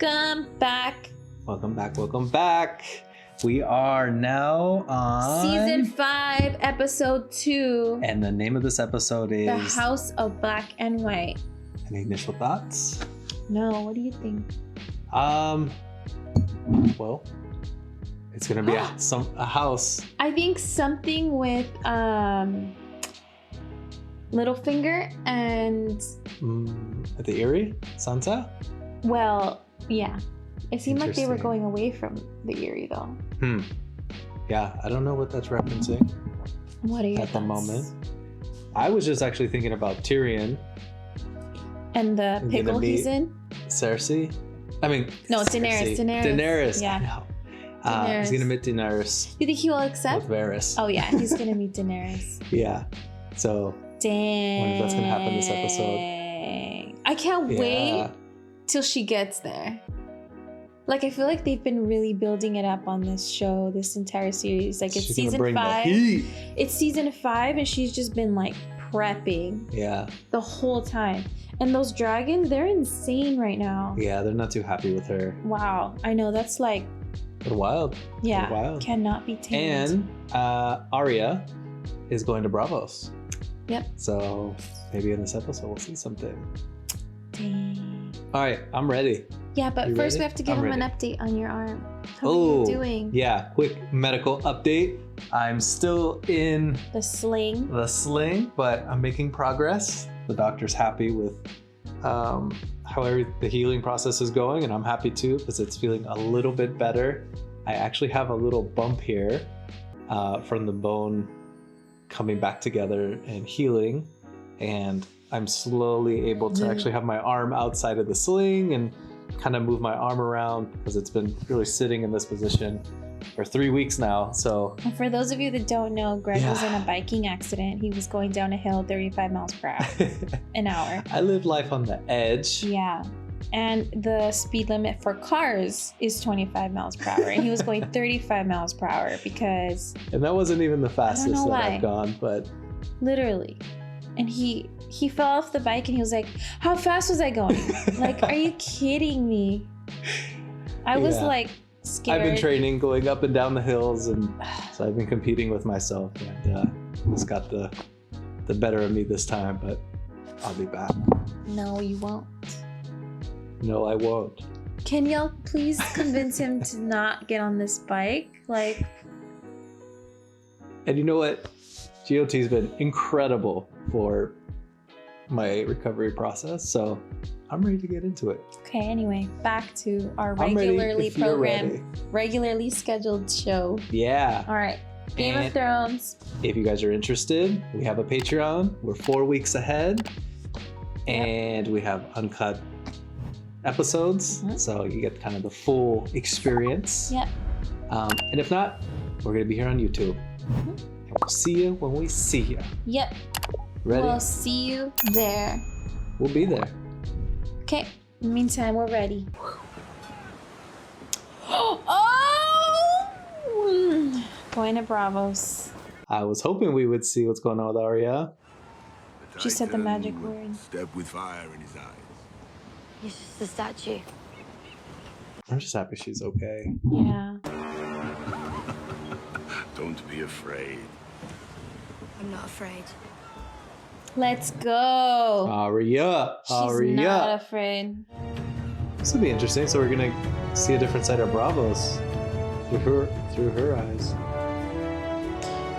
Welcome back. Welcome back. Welcome back. We are now on Season 5, Episode 2. And the name of this episode is The House of Black and White. Any initial thoughts? No, what do you think? Well, it's gonna be a house. I think something with Littlefinger and At the Eyrie? Sansa? well, yeah. It seemed like they were going away from the Eyrie though. Yeah, I don't know what that's referencing. What are your at the moment? I was just actually thinking about Tyrion and the pickle he's in. Cersei? I mean, no, Daenerys. Daenerys. Yeah. I know. He's gonna meet Daenerys. You think he will accept? With Varys. Oh yeah, he's gonna meet Daenerys. Yeah. So. Dang. Wonder if that's gonna happen this episode. I can't wait till she gets there. Like, I feel like they've been really building it up on this show, this entire series. Like, it's season 5. It's season 5, and she's just been like prepping. Yeah. The whole time. And those dragons, they're insane right now. Yeah, they're not too happy with her. Wow. I know, that's like. They're wild. Yeah. They're wild. Cannot be tamed. And Arya is going to Braavos. Yep. So maybe in this episode we'll see something. Dang. All right, I'm ready. Yeah, but first we have to give him an update on your arm. How are you doing? Yeah, quick medical update. I'm still in the sling, but I'm making progress. The doctor's happy with how the healing process is going, and I'm happy too because it's feeling a little bit better. I actually have a little bump here from the bone coming back together and healing, and I'm slowly able to actually have my arm outside of the sling and kind of move my arm around because it's been really sitting in this position for 3 weeks now. So and for those of you that don't know, Greg was in a biking accident. He was going down a hill 35 miles per hour an hour. I live life on the edge. Yeah. And the speed limit for cars is 25 miles per hour. And he was going 35 miles per hour because... And that wasn't even the fastest that I've gone, but... Literally. And he fell off the bike and he was like, how fast was I going? Like, are you kidding me? I was like scared. I've been training going up and down the hills, and so I've been competing with myself. And it's got the better of me this time, but I'll be back. No, you won't. No, I won't. Can y'all please convince him to not get on this bike? Like. And you know what? GOT's been incredible for my recovery process, so I'm ready to get into it. Okay, anyway, back to our regularly scheduled show. Yeah. All right. Game of Thrones. If you guys are interested, we have a Patreon. We're 4 weeks ahead. And we have uncut episodes, so you get kind of the full experience. Yep. And if not, we're going to be here on YouTube. And we'll see you when we see you. Yep. Ready? We'll see you there. We'll be there. Okay. In the meantime, we're ready. Oh! Going to Braavos. I was hoping we would see what's going on with Arya. She said the magic word. Step with fire in his eyes. He's just a statue. I'm just happy she's okay. Yeah. Don't be afraid. I'm not afraid. Let's go. Arya. She's not afraid. This will be interesting. So we're gonna see a different side of Braavos through her eyes.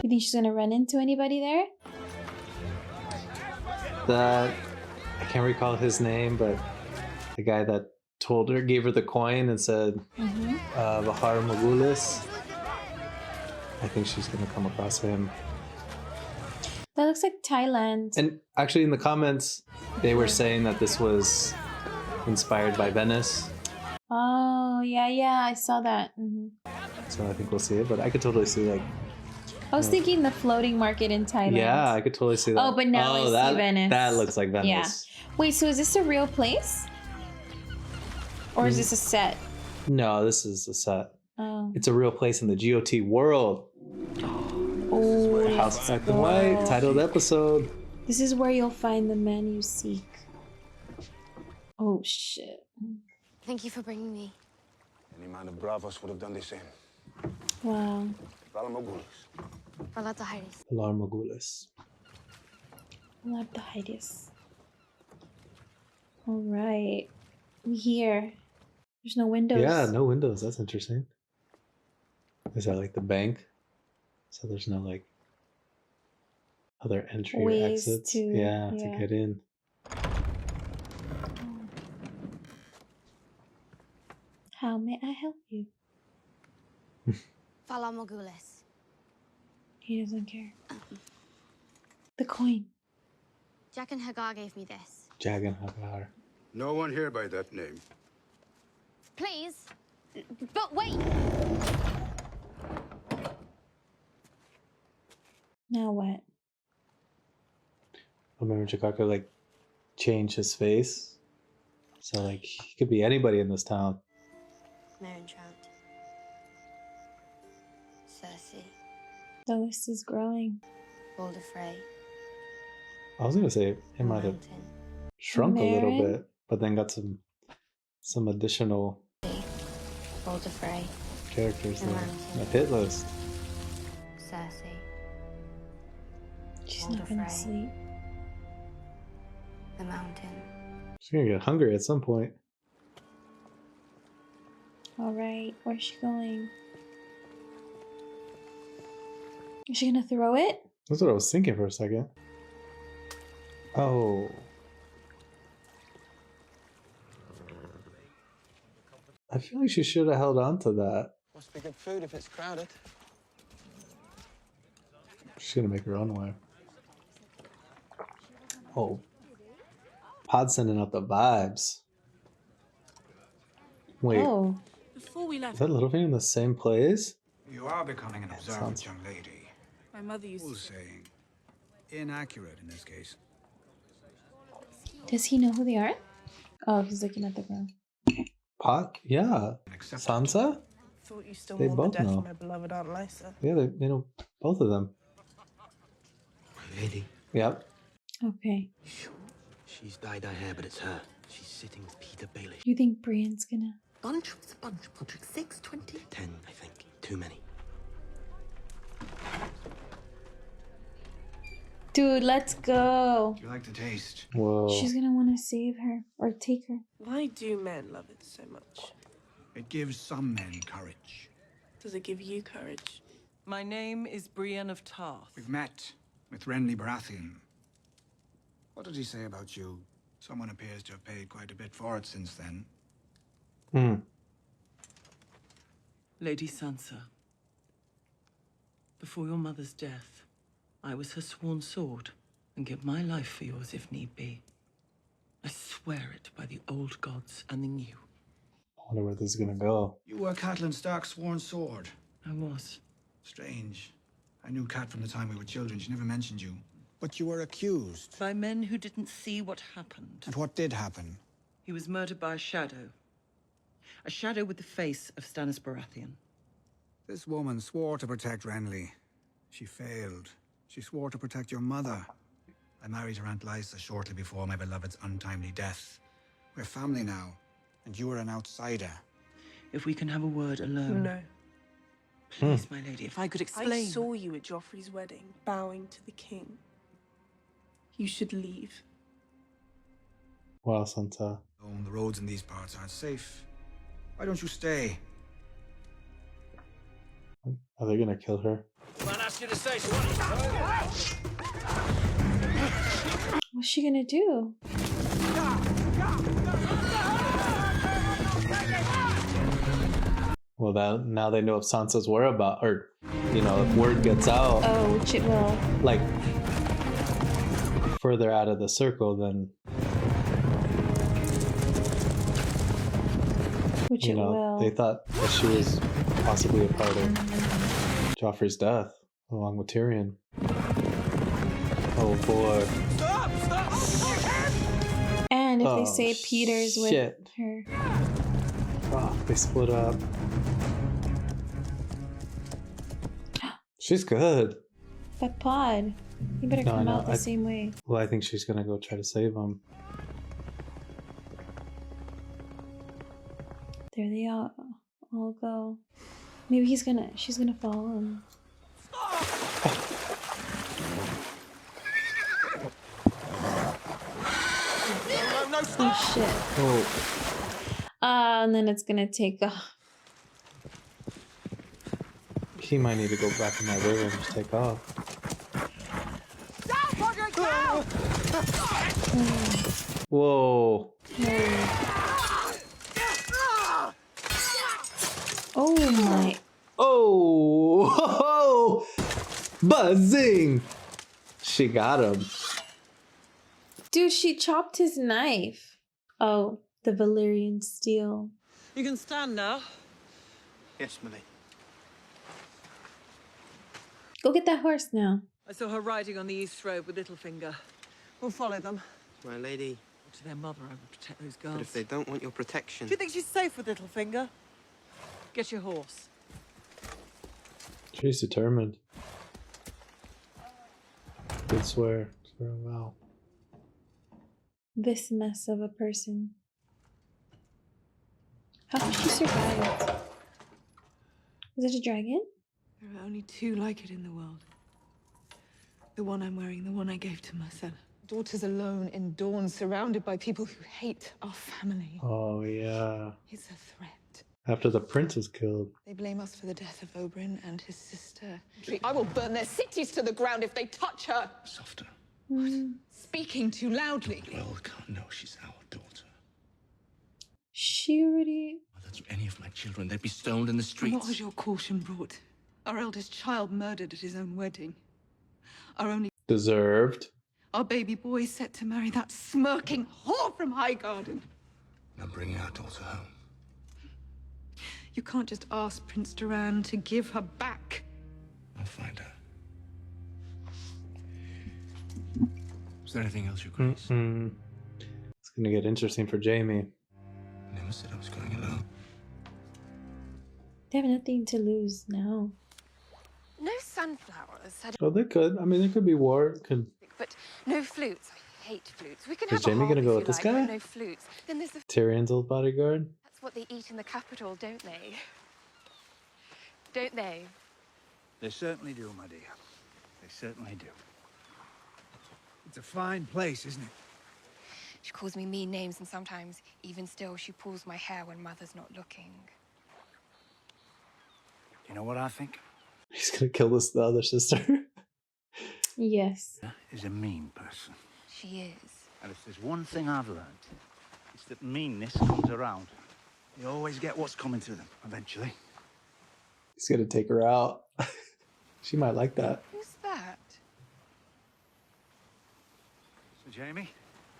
You think she's gonna run into anybody there? I can't recall his name, but the guy that gave her the coin and said, Bahar Magulis. I think she's going to come across him. That looks like Thailand. And actually in the comments, they were saying that this was inspired by Venice. Oh, yeah, I saw that. So I think we'll see it, but I could totally see like... I was thinking the floating market in Thailand. Yeah, I could totally see that. Oh, but now I see Venice. That looks like Venice. Yeah. Wait, so is this a real place? Or is this a set? No, this is a set. Oh. It's a real place in the GOT world. Oh, House of Black and White, titled episode. This is where you'll find the man you seek. Oh, shit. Thank you for bringing me. Any man of Braavos would have done the same. Wow. Alarmagulis. All right. We here. There's no windows. Yeah, no windows. That's interesting. Is that like the bank? So there's no like other entry or exits? To get in. How may I help you? Fala Mogulis. He doesn't care. The coin. Jack and Hagar gave me this. Jag and Hagar. No one here by that name. Please. But wait! Now what? Remember Jakarta like changed his face? So like he could be anybody in this town. Meereen Trant. Cersei. The list is growing. Walder Frey. I was gonna say it might have shrunk a little Meereen? bit, but then got some additional Walder Frey. characters there. Mountain. A hit list. Cersei. She's Walder not gonna Frey. sleep. The Mountain. She's gonna get hungry at some point. All right. Where's she going? Is she gonna throw it? That's what I was thinking for a second. Oh. I feel like she should have held on to that. Must be good food if it's crowded. She's gonna make her own way. Oh. Pod's sending out the vibes. Wait, Oh. Before we is left, that Littlefinger in the same place? You are becoming an observant sounds- young lady. my mother used Who's saying? Inaccurate in this case. Does he know who they are? Oh, he's looking at the ground. Pod? Yeah. Accept Sansa? thought you still They mourned both the death know. of my beloved Aunt Lysa. Yeah, they know both of them. My lady. Yep. Okay. Sure. She's dyed her hair, but it's her. She's sitting with Peter Baelish. You think Brienne's gonna? Bunch was a bunch. Bunch 620. 10, I think. Too many. Dude, let's go. Do you like the taste? Whoa. She's gonna want to save her or take her. Why do men love it so much? It gives some men courage. Does it give you courage? My name is Brienne of Tarth. We've met with Renly Baratheon. What did he say about you? Someone appears to have paid quite a bit for it since then. Hmm. Lady Sansa. Before your mother's death, I was her sworn sword and give my life for yours if need be. I swear it by the old gods and the new. I wonder where this is gonna go. You were Catelyn Stark's sworn sword. I was. Strange. I knew Cat from the time we were children. She never mentioned you. But you were accused. By men who didn't see what happened. And what did happen? He was murdered by a shadow. A shadow with the face of Stannis Baratheon. This woman swore to protect Renly. She failed. She swore to protect your mother. I married her Aunt Lysa shortly before my beloved's untimely death. We're family now, and you are an outsider. If we can have a word alone. No. Please, my lady, if I could I explain. saw you at Joffrey's wedding, bowing to the king. You should leave. Wow, Sansa. Oh, the roads in these parts aren't safe. Why don't you stay? Are they gonna kill her? What's she gonna do? Well, now they know if Sansa's whereabouts, or if word gets out, Oh, which it will. like further out of the circle, then Which it will. they thought that she was possibly a part of Joffrey's death, along with Tyrion. Oh boy. And if they Oh, say Peter's with shit. her. Oh, they split up. She's good. But Pod, you better No, I come know. out the same way. Well, I think she's gonna go try to save him. There they all go. Maybe she's gonna follow him. Oh shit. Oh. And then it's gonna take off. He might need to go back in that river and just take off. Whoa. Oh my. Oh. Buzzing. She got him. Dude, she chopped his knife. Oh, the Valyrian steel. You can stand now. Yes, Millie. Go get that horse now. I saw her riding on the east road with Littlefinger. We'll follow them. My lady. To their mother, I will protect those girls. But if they don't want your protection... Do you think she's safe with Littlefinger? Get your horse. She's determined. Good swear. Swear wow. This mess of a person. How did she survive? Was it a dragon? There are only two like it in the world. The one I'm wearing, the one I gave to Marcella. Daughters alone in Dorne, surrounded by people who hate our family. Oh, yeah. It's a threat. After the prince was killed. They blame us for the death of Oberyn and his sister. I will burn their cities to the ground if they touch her. Softer. Speaking too loudly. Well, can't know she's our daughter. She already... Mother to any of my children, they'd be stoned in the streets. What was your caution brought? Our eldest child murdered at his own wedding. Our only... Deserved. Our baby boy set to marry that smirking whore from Highgarden. Now bring our daughter home. You can't just ask Prince Doran to give her back. I'll find her. Is there anything else, Your Grace? It's gonna get interesting for Jaime. I never said I was going alone. They have nothing to lose now. No sunflowers. Oh, they could. I mean, there could be war. Could. But no flutes. I hate flutes. We can Is have Jaime a gonna harp go if with you this like, guy? but no flutes. Then there's the... Tyrion's old bodyguard? That's what they eat in the capital, don't they? Don't they? They certainly do, my dear. They certainly do. It's a fine place, isn't it? She calls me mean names, and sometimes, even still, she pulls my hair when Mother's not looking. You know what I think? He's gonna kill the other sister. Yes. Is a mean person. She is. And if there's one thing I've learned, it's that meanness comes around. They always get what's coming to them, eventually. He's gonna take her out. She might like that. Who's that? So, Jaime?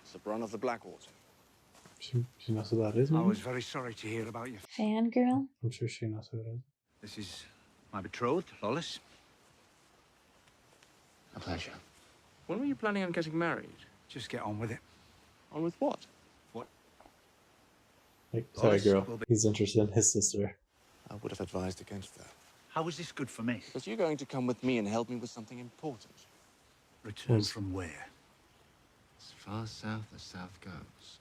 It's the Bronn of the Blackwater. She knows who that is, I maybe? was very sorry to hear about you. Fangirl? I'm sure she knows who it is. This is my betrothed, Lawless. A pleasure. When were you planning on getting married? Just get on with it. On with what? What? Like, sorry, Lawless girl. will be- He's interested in his sister. I would have advised against that. How is this good for me? Because you're going to come with me and help me with something important. Return from where? As far south as south goes.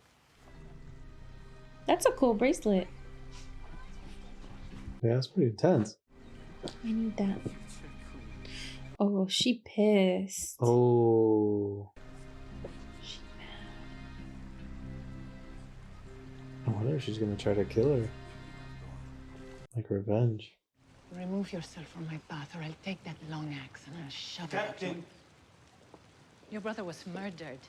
That's a cool bracelet. Yeah, it's pretty intense. I need that. Oh, she pissed. Oh. I wonder if she's gonna try to kill her. Like revenge. Remove yourself from my path, or I'll take that long axe and I'll shove it at you. Your brother was murdered.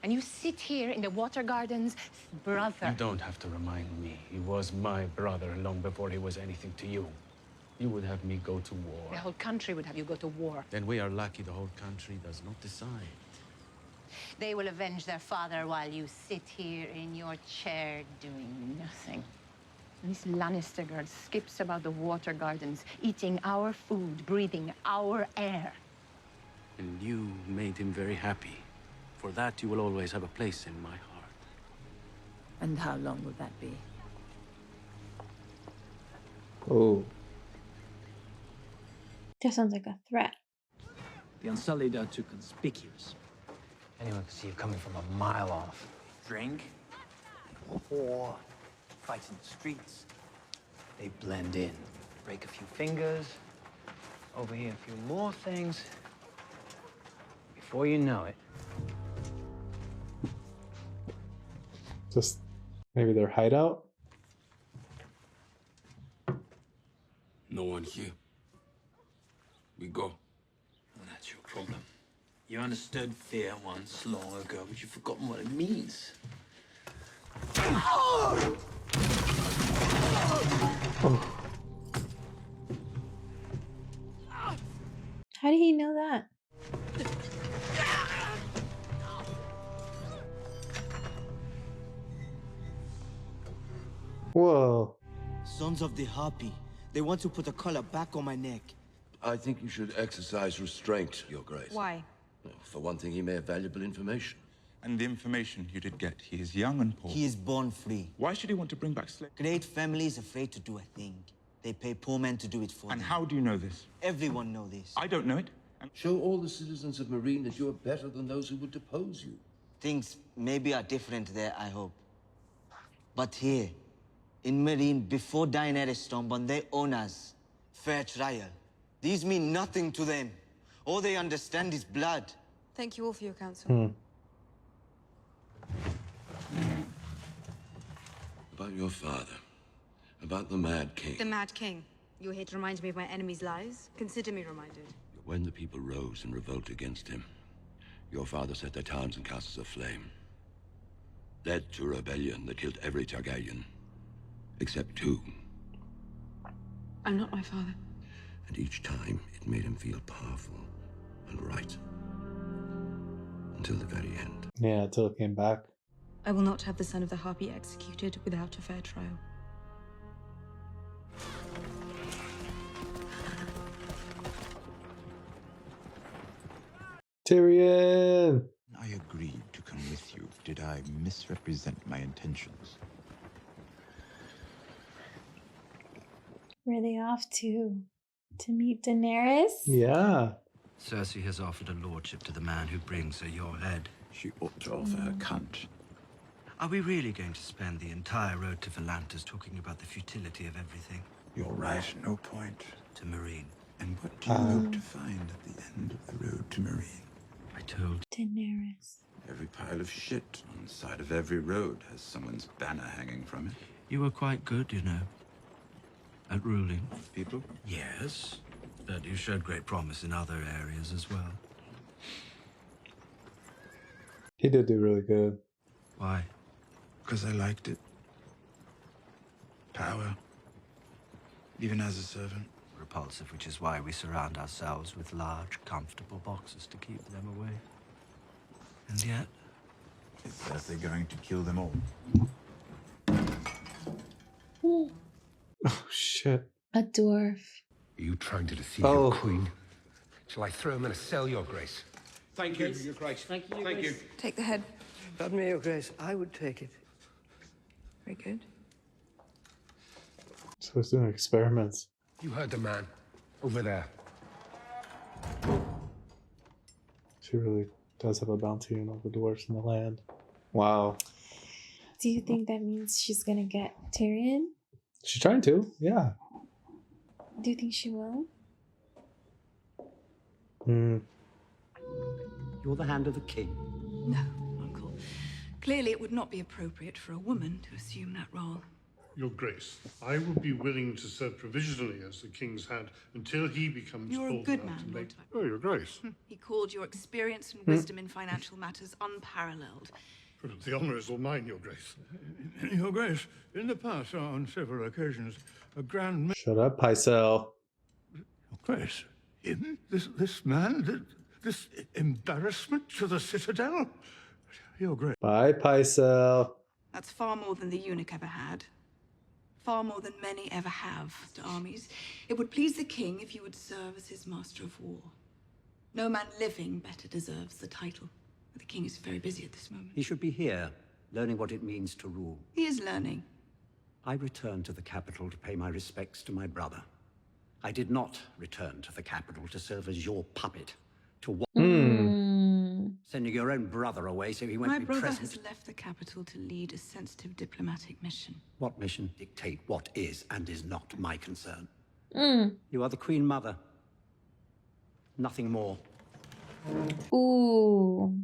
And you sit here in the Water Gardens, brother. You don't have to remind me. He was my brother long before he was anything to you. You would have me go to war. The whole country would have you go to war. Then we are lucky the whole country does not decide. They will avenge their father while you sit here in your chair doing nothing. And this Lannister girl skips about the Water Gardens, eating our food, breathing our air. And you made him very happy. For that, you will always have a place in my heart. And how long will that be? Oh. That sounds like a threat. The Unsullied are too conspicuous. Anyone could see you coming from a mile off. Drink? Whore. fight in the streets. They blend in. Break a few fingers. Over here, a few more things. Before you know it. Just maybe their hideout? No one here. We go. Well, that's your problem. You understood fear once long ago, but you've forgotten what it means. Oh. How did he know that? Whoa. Sons of the Harpy. They want to put a collar back on my neck. I think you should exercise restraint, Your Grace. Why? Well, for one thing, he may have valuable information. And the information you did get, he is young and poor. He is born free. Why should he want to bring back slaves? Great families afraid to do a thing. They pay poor men to do it for them. And how do you know this? Everyone knows this. I don't know it. Show all the citizens of Meereen that you are better than those who would depose you. Things maybe are different there, I hope. But here, in Meereen, before Daenerys Stormborn, they own us. Fair trial. These mean nothing to them. All they understand is blood. Thank you all for your counsel. About your father. About the Mad King. The Mad King. You're here to remind me of my enemy's lies? Consider me reminded. When the people rose in revolt against him, your father set their towns and castles aflame. Led to a rebellion that killed every Targaryen. Except two. I'm not my father. And each time, it made him feel powerful and right. Until the very end. Yeah, until it came back. I will not have the son of the Harpy executed without a fair trial. Tyrion! I agreed to come with you. Did I misrepresent my intentions? Where are they off to? To meet Daenerys? Yeah. Cersei has offered a lordship to the man who brings her your head. She ought to offer her cunt. Are we really going to spend the entire road to Volantis talking about the futility of everything? You're right, no point. To Meereen. And what do you hope to find at the end of the road to Meereen? I told Daenerys. Every pile of shit on the side of every road has someone's banner hanging from it. You were quite good, you know, at ruling. People? Yes, but you showed great promise in other areas as well. He did do really good. Why? Because I liked it. Power. Even as a servant. Repulsive, which is why we surround ourselves with large, comfortable boxes to keep them away. And yet... Is Cersei going to kill them all? Oh, shit. A dwarf. Are you trying to deceive your queen? Shall I throw him in a cell, Your Grace? Thank you, Your Grace. Thank you, Your Thank Grace. you. Take the head. Pardon me, Your Grace. I would take it. Very good. So he's doing experiments. You heard the man. Over there. She really does have a bounty on all the dwarves in the land. Wow. Do you think that means she's gonna get Tyrion? She's trying to, yeah. Do you think she will? You're the hand of the king. No, Uncle. Clearly it would not be appropriate for a woman to assume that role. Your Grace, I would be willing to serve provisionally as the King's hand until he becomes You're a bold good enough man, to Lord make... Oh, Your Grace. He called your experience and wisdom in financial matters unparalleled. The honour is all mine, Your Grace. Your Grace, in the past, on several occasions, a grand... Shut up, Pycelle. Your Grace, him? This man? This embarrassment to the Citadel? Your Grace. Bye, Pycelle. That's far more than the eunuch ever had. Far more than many ever have to armies. It would please the king if you would serve as his master of war. No man living better deserves the title. But the king is very busy at this moment. He should be here, learning what it means to rule. He is learning. I returned to the capital to pay my respects to my brother. I did not return to the capital to serve as your puppet. To Sending your own brother away so he won't My be brother present. has left the capital to lead a sensitive diplomatic mission. What mission? Dictate what is and is not my concern. Mm. You are the Queen Mother. Nothing more. Ooh.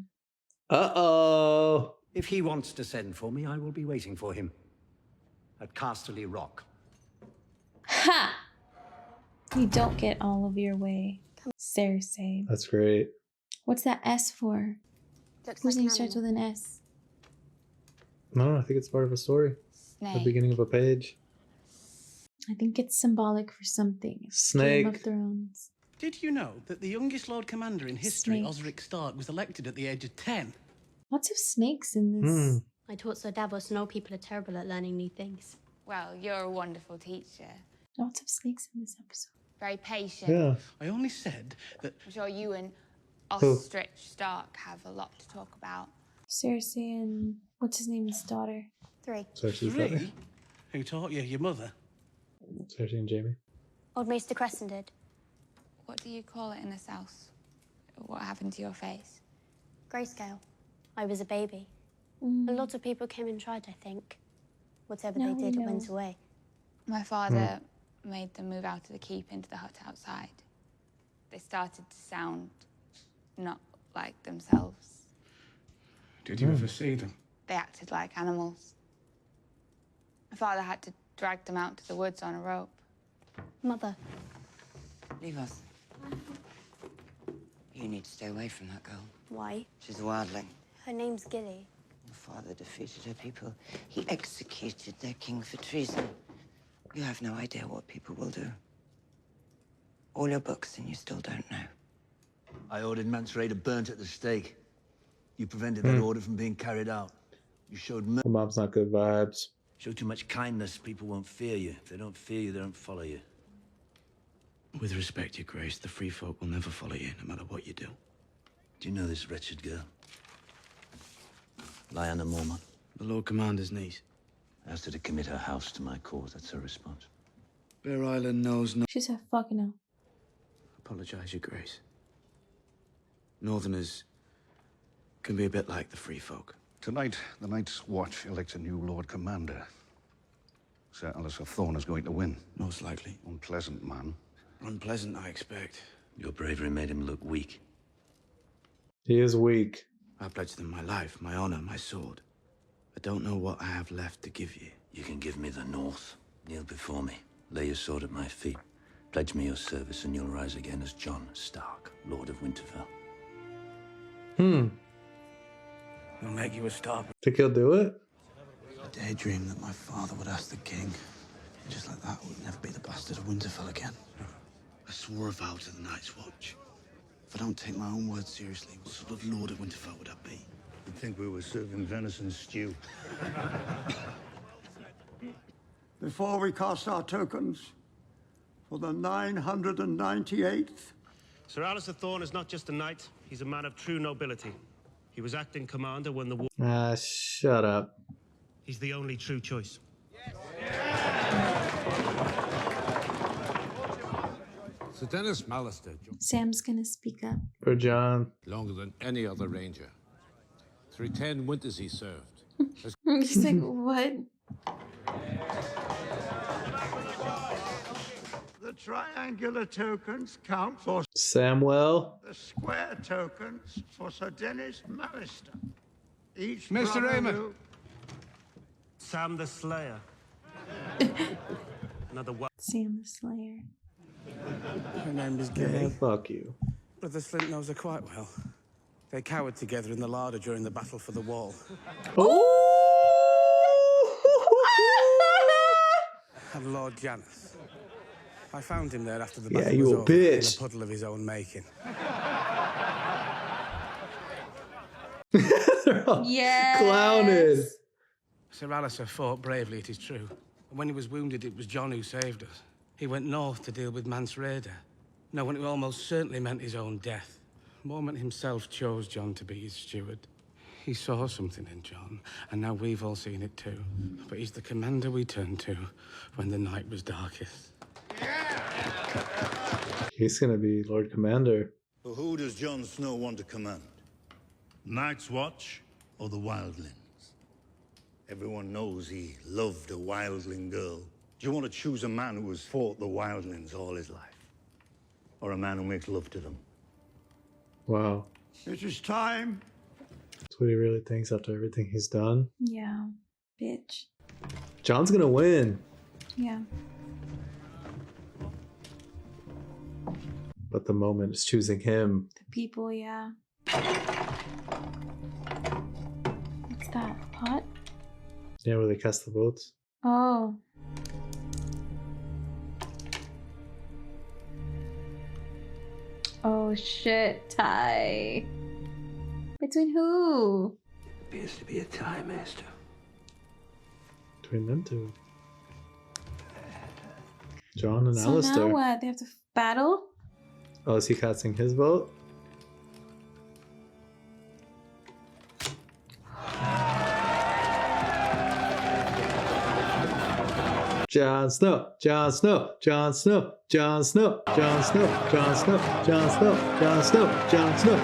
Uh-oh. If he wants to send for me, I will be waiting for him. At Casterly Rock. Ha! You don't get all of your way, Cersei. That's great. What's that S for? Whose name starts with an S? No, I think it's part of a story. Snake. The beginning of a page. I think it's symbolic for something. It's Snake. Game of Thrones. Did you know that the youngest Lord Commander in history, Snake. Osric Stark, was elected at the age of 10? Lots of snakes in this. I taught Sir Davos Snow people are terrible at learning new things. Well, you're a wonderful teacher. Lots of snakes in this episode. Very patient. Yeah. I only said that... I'm sure you and Who? Ostrich Stark have a lot to talk about. Cersei and what's his name? His daughter. 3. Cersei's daughter. Three? Who taught you? Your mother? Cersei and Jaime. Old Maester Crescent did. What do you call it in the South? What happened to your face? Grayscale. I was a baby. A lot of people came and tried, I think. Whatever Now they we did, it know. went away. My father made them move out of the keep into the hut outside. They started to sound not like themselves. Did you ever see them? They acted like animals. My father had to drag them out to the woods on a rope. Mother. Leave us. You need to stay away from that girl. Why? She's a wildling. Her name's Gilly. Your father defeated her people. He executed their king for treason. You have no idea what people will do. All your books and you still don't know. I ordered Mance Raider burnt at the stake. You prevented that order from being carried out. You showed The mom's not good vibes. Show too much kindness, people won't fear you. If they don't fear you, they don't follow you. With respect, Your Grace, the free folk will never follow you, no matter what you do. Do you know this wretched girl? Lyanna Mormont. The Lord Commander's niece. I asked her to commit her house to my cause. That's her response. Bear Island knows no... She said, fucking hell. Apologize, Your Grace. Northerners can be a bit like the free folk. Tonight, the Night's Watch elects a new Lord Commander. Sir Alistair Thorne is going to win. Most likely. Unpleasant man. Unpleasant, I expect. Your bravery made him look weak. He is weak. I pledged them my life, my honor, my sword. I don't know what I have left to give you. You can give me the North. Kneel before me. Lay your sword at my feet. Pledge me your service and you'll rise again as Jon Stark, Lord of Winterfell. I'll make you a star. Think he'll do it? I daydream that my father would ask the king. Just like that, I would never be the bastard of Winterfell again. I swore a vow to the Night's Watch. If I don't take my own words seriously, what sort of Lord of Winterfell would I be? You'd think we were serving venison stew. Before we cast our tokens, for the 998th. Sir Alistair Thorne is not just a knight, he's a man of true nobility. He was acting commander when the war... Shut up. He's the only true choice. Sir Dennis Mallister. Sam's gonna speak up. For Jon. Longer than any other ranger. Through 10 winters he served. He's like, what? The triangular tokens count for Samwell. the square tokens for Sir Dennis Mallister. Each Mr. brother Raymond. will- Sam the Slayer. Another one. Sam the Slayer. Her name is Yeah, Gilly. fuck you. Brother Slint knows her quite well. They cowered together in the larder during the battle for the wall. And Lord Janus. I found him there after the Yeah, battle you was a over, bitch. in a puddle of his own making. Yes. Clowned. Sir Alistair fought bravely, it is true. And when he was wounded, it was Jon who saved us. He went north to deal with Mance Raider, knowing it almost certainly meant his own death. Mormont himself chose Jon to be his steward. He saw something in Jon, and now we've all seen it too. But he's the commander we turned to when the night was darkest. He's gonna be Lord Commander. But who does Jon Snow want to command? Night's Watch or the Wildlings? Everyone knows he loved a wildling girl. Do you want to choose a man who has fought the wildlings all his life? Or a man who makes love to them? Wow. It is time. That's what he really thinks after everything he's done. Yeah. Bitch. Jon's gonna win. Yeah. But the moment is choosing him. The people, yeah. What's that? Pot? Yeah, where they cast the votes. Oh. Oh shit, tie. Between who? Appears to be a tie, Master. Between them two. Jon and So Alistair. now what? They have to battle? Oh, is he casting his vote? Jon Snow, Jon Snow, Jon Snow, Jon Snow, Jon Snow, Jon Snow, Jon Snow, Jon Snow, Jon Snow.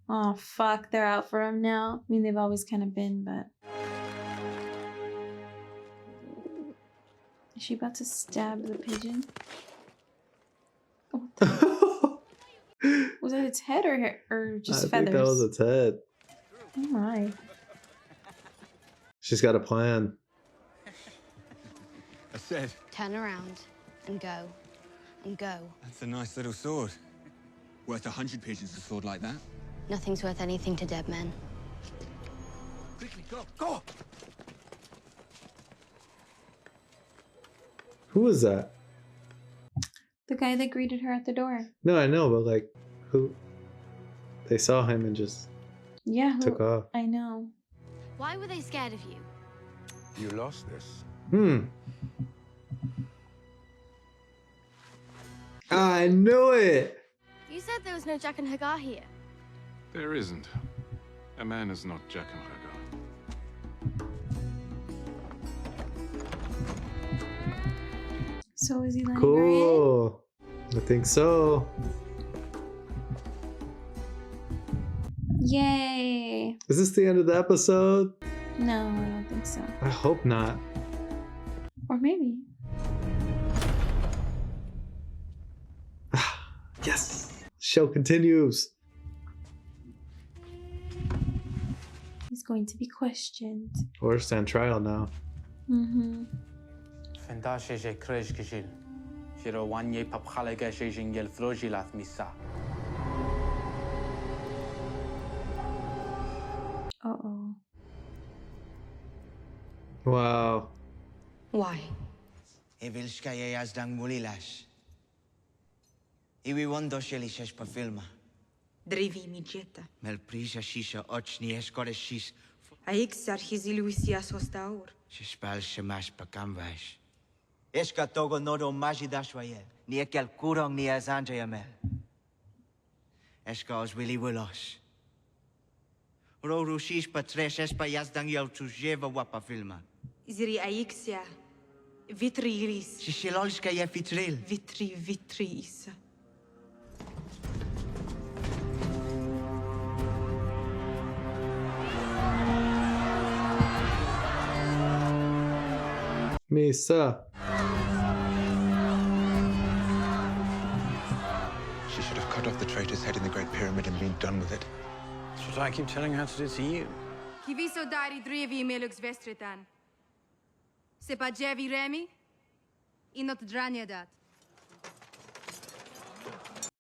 Oh fuck, they're out for him now. I mean, they've always kind of been, but is she about to stab the pigeon? Oh, was that its head or just I feathers? think that was its head. Oh my. She's got a plan. I said. Turn around and go. And go. That's a nice little sword. Worth 100 pigeons, a sword like that. Nothing's worth anything to dead men. Quickly, go, go! Who was that? The guy that greeted her at the door. No, I know, but like, who? They saw him and just took off. I know. Why were they scared of you? You lost this. I knew it! You said there was no Jack and Hagar here. There isn't. A man is not Jack and Hagar. So is he letting her in? Cool. I think so. Yay! Is this the end of the episode? No, I don't think so. I hope not. Or maybe. Yes! Show continues. He's going to be questioned. Or stand trial now. Mm-hmm. Uh-oh. Wow. Why? Evilskaya yazdang mulilash. Iwi wando sheli shesh pa filma. Drivi mi jeta. Mel prisha shisha ochni eskore shis. Aik sarhizi Luisias hostaur. Shespal shemash pa kamvash. Eska togo nodo majidashwaye. Ni ekel kurong ni azanja yamel. Eska os willy willosh. Roru shish pa tresh espa yazdang yau tujeva wapa filma. Ziri Aixia. Vitriris. Shishilolska ye vitril. Vitris. Misa. She should have cut off the traitor's head in the Great Pyramid and been done with it. That's what I keep telling her to do to you. Kiviso dari drivi melux vestretan. Se pa jevi remi, inot dranya dat.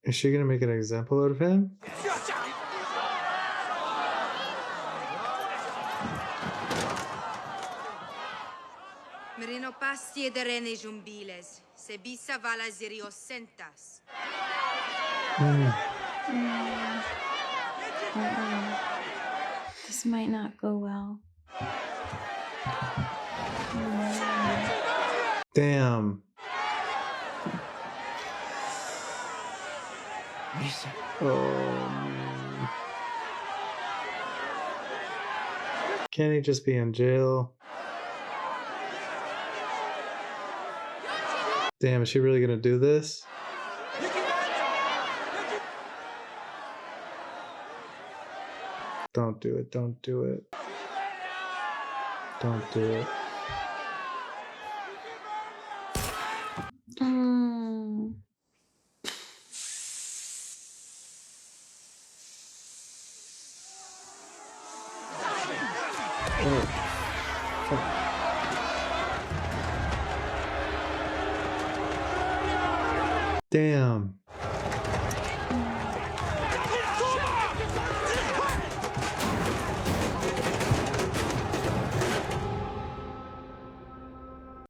Is she gonna make an example out of him? Merino pastie de rene jumbiles, se bisa vala zirio sentas. This might not go well. Damn. Oh. Can't he just be in jail? Damn, is she really gonna do this? Don't do it. Don't do it. Don't do it. Damn.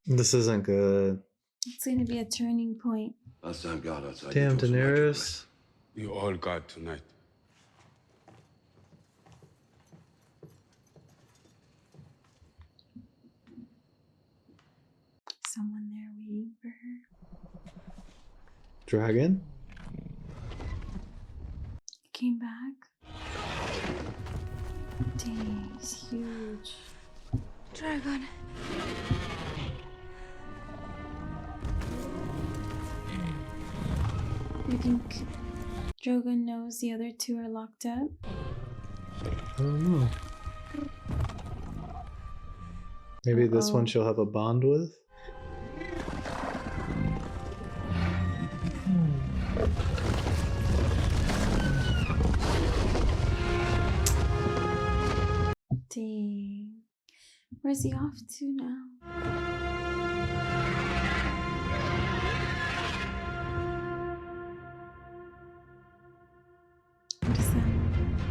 This isn't good. It's gonna be a turning point. Last time God outside. Damn, Daenerys. You all God tonight. Someone there waiting for her. Dragon? Came back. Dang, he's huge. Dragon. You think Drogon knows the other two are locked up? I don't know. Maybe this one she'll have a bond with? Dang. Where's he off to now?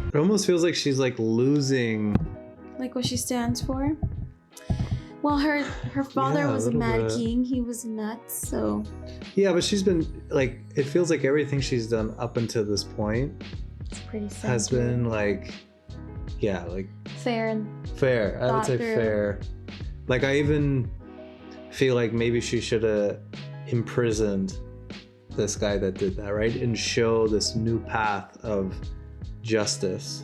It almost feels like she's like losing. Like what she stands for? Well, her father was a mad king. He was nuts, so. Yeah, but she's been like, it feels like everything she's done up until this point It's pretty simple. has been like, yeah, like fair and fair. I would say through. fair. Like I even feel like maybe she should have imprisoned this guy that did that, right? And show this new path of justice.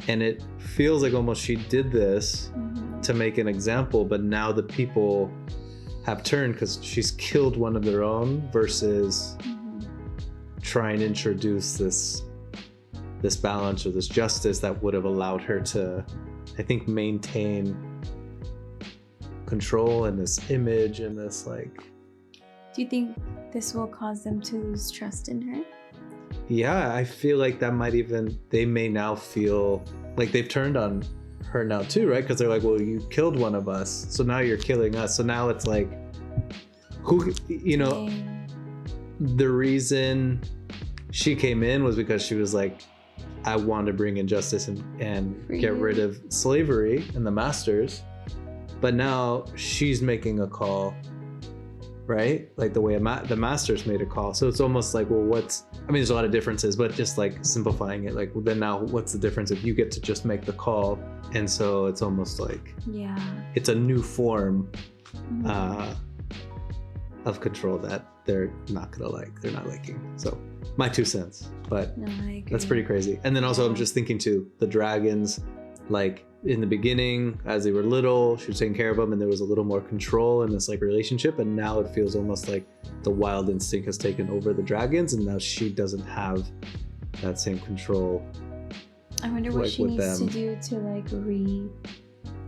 And it feels like almost she did this to make an example, but now the people have turned because she's killed one of their own versus try and introduce this balance or this justice that would have allowed her to, I think, maintain control and this image and this like. Do you think this will cause them to lose trust in her? Yeah, I feel like that might even, they may now feel like they've turned on her now too, right? Because they're like, well, you killed one of us, so now you're killing us. So now it's like, who, you know, the reason she came in was because she was like, I want to bring in justice and get rid of slavery and the masters. But now she's making a call, right? Like the way the masters made a call. So it's almost like, well, I mean, there's a lot of differences, but just like simplifying it, like, well, then now what's the difference if you get to just make the call? And so it's almost like, yeah, it's a new form of control that they're not gonna like, they're not liking. So my 2 cents, but no, I agree. That's pretty crazy. And then also I'm just thinking too, the dragons, like in the beginning, as they were little, she was taking care of them and there was a little more control in this like relationship. And now it feels almost like the wild instinct has taken over the dragons and now she doesn't have that same control. I wonder what like, she needs to do to like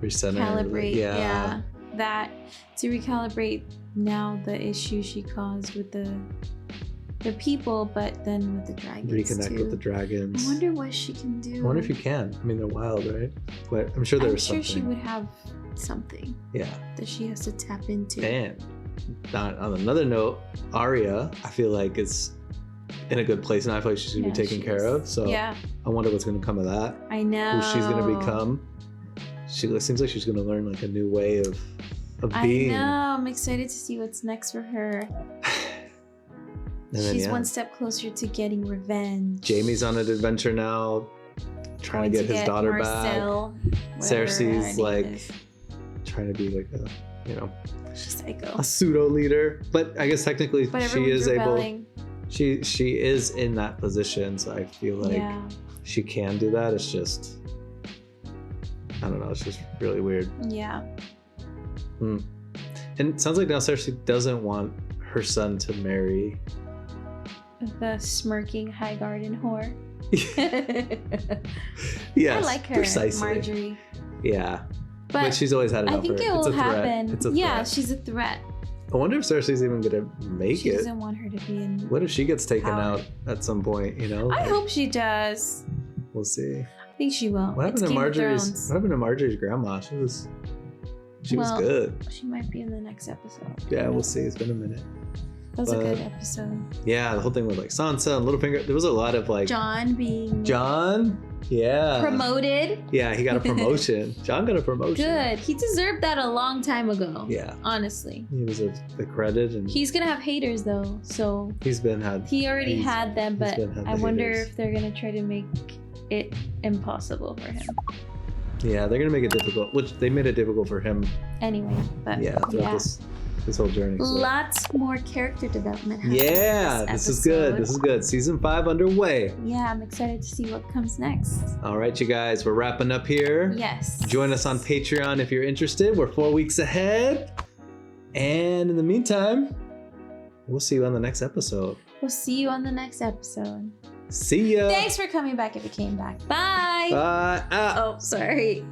recalibrate. Yeah, that to recalibrate now the issue she caused with the people, but then with the dragons Reconnect too. with the dragons. I wonder what she can do. I wonder if you can. I mean, they're wild, right? But I'm sure there's something. I'm sure she would have something. Yeah. That she has to tap into. And on another note, Arya, I feel like is in a good place and I feel like she's gonna be taken care of. So yeah. I wonder what's gonna come of that. I know. Who she's gonna become. It seems like she's gonna learn like a new way of being. I know. I'm excited to see what's next for her. She's one step closer to getting revenge. Jaime's on an adventure now, trying to get his daughter Marcel, back. Cersei's like trying to be like a, she's psycho. A pseudo leader. But I guess technically she is rebelling. She is in that position, so I feel like she can do that. It's just, I don't know, it's just really weird. Yeah. And it sounds like now Cersei doesn't want her son to marry the smirking High Garden whore. Yes, I like her, precisely. Marjorie. Yeah. But she's always had it I up think her. it will It's a threat. happen. It's a Yeah, threat. she's a threat. I wonder if Cersei's even gonna make She it. doesn't want her to be in. What if she gets taken power. out at some point, you know? I hope she does. We'll see. I think she will. What happened It's to Game of Marjorie's Thrones. what happened to Marjorie's grandma? She was Well, good. She might be in the next episode. Yeah, we'll see. It's been a minute. That was a But- good episode. Yeah, the whole thing with like Sansa and Littlefinger. There was a lot of like Jon? Yeah. Promoted. Yeah, he got a promotion. Jon got a promotion. Good. He deserved that a long time ago. Yeah. Honestly. He deserves the credit and He's gonna have haters though, so he's already he already had them, but been had the I wonder haters. if they're gonna try to make it impossible for him. Yeah, they're gonna make it difficult, which they made it difficult for him. Anyway, but Yeah, throughout this whole journey. so. Lots more character development happening Yeah, this is good. episode. This is good. Season 5 underway. Yeah, I'm excited to see what comes next. All right, you guys, we're wrapping up here. Yes. Join us on Patreon if you're interested. We're 4 weeks ahead. And in the meantime, we'll see you on the next episode. We'll see you on the next episode. See ya. Thanks for coming back if you came back. Bye. Bye. Oh, sorry.